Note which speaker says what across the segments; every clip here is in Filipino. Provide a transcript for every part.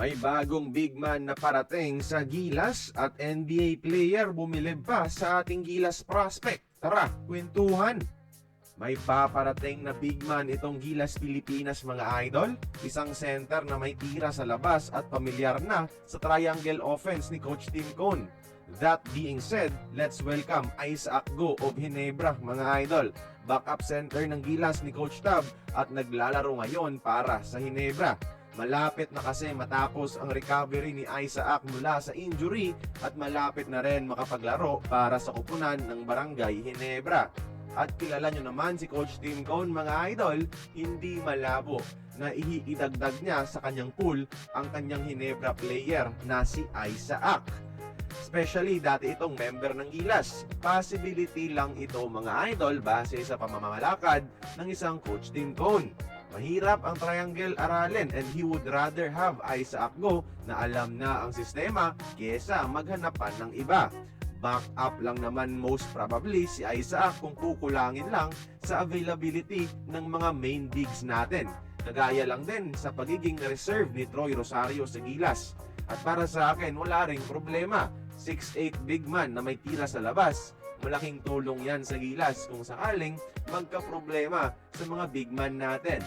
Speaker 1: May bagong big man na parating sa Gilas at NBA player bumilib pa sa ating Gilas prospect. Tara, kwentuhan! May paparating na big man itong Gilas Pilipinas mga idol. Isang center na may tira sa labas at pamilyar na sa triangle offense ni Coach Tim Cone. That being said, let's welcome Isaac Go of Ginebra mga idol. Backup center ng Gilas ni Coach Tab at naglalaro ngayon para sa Ginebra. Malapit na kasi matapos ang recovery ni Isaac mula sa injury at malapit na rin makapaglaro para sa kupunan ng Barangay Ginebra. At kilala nyo naman si Coach Tim Cone mga idol, hindi malabo na iidagdag niya sa kanyang pool ang kanyang Ginebra player na si Isaac. Especially dati itong member ng Gilas. Possibility lang ito mga idol base sa pamamalakad ng isang Coach Tim Cone. Mahirap ang triangle aralin and he would rather have Isaac Go na alam na ang sistema kesa maghanap pa ng iba. Back up lang naman most probably si Isaac kung kukulangin lang sa availability ng mga main bigs natin. Kagaya lang din sa pagiging reserve ni Troy Rosario sa Gilas. At para sa akin wala ring problema. 6'8" big man na may tira sa labas. Malaking tulong yan sa Gilas kung sakaling magka-problema sa mga big man natin.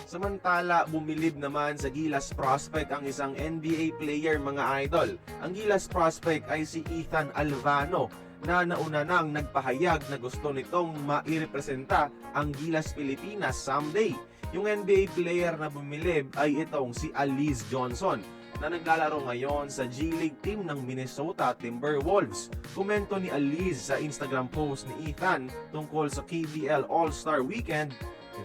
Speaker 1: Samantala, bumilib naman sa Gilas prospect ang isang NBA player mga idol. Ang Gilas prospect ay si Ethan Alvano na nauna nang nagpahayag na gusto nitong mairepresenta ang Gilas Pilipinas someday. Yung NBA player na bumilib ay itong si Alize Johnson na naglalaro ngayon sa G-League team ng Minnesota Timberwolves. Komento ni Alize sa Instagram post ni Ethan tungkol sa KBL All-Star Weekend,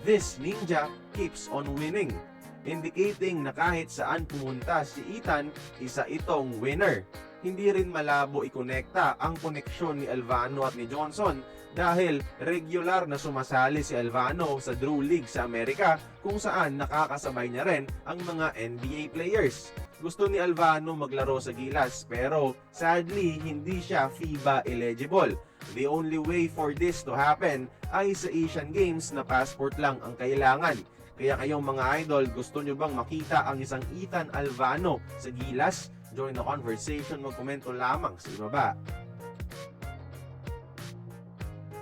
Speaker 1: "This ninja keeps on winning," indicating na kahit saan pumunta si Ethan, isa itong winner. Hindi rin malabo ikonekta ang koneksyon ni Alvano at ni Johnson dahil regular na sumasali si Alvano sa Drew League sa Amerika kung saan nakakasabay niya rin ang mga NBA players. Gusto ni Alvano maglaro sa Gilas pero sadly hindi siya FIBA eligible. The only way for this to happen ay sa Asian Games na passport lang ang kailangan. Kaya kayong mga idol, gusto nyo bang makita ang isang Ethan Alvano sa Gilas? Join the conversation, magkomento lamang sa ibaba.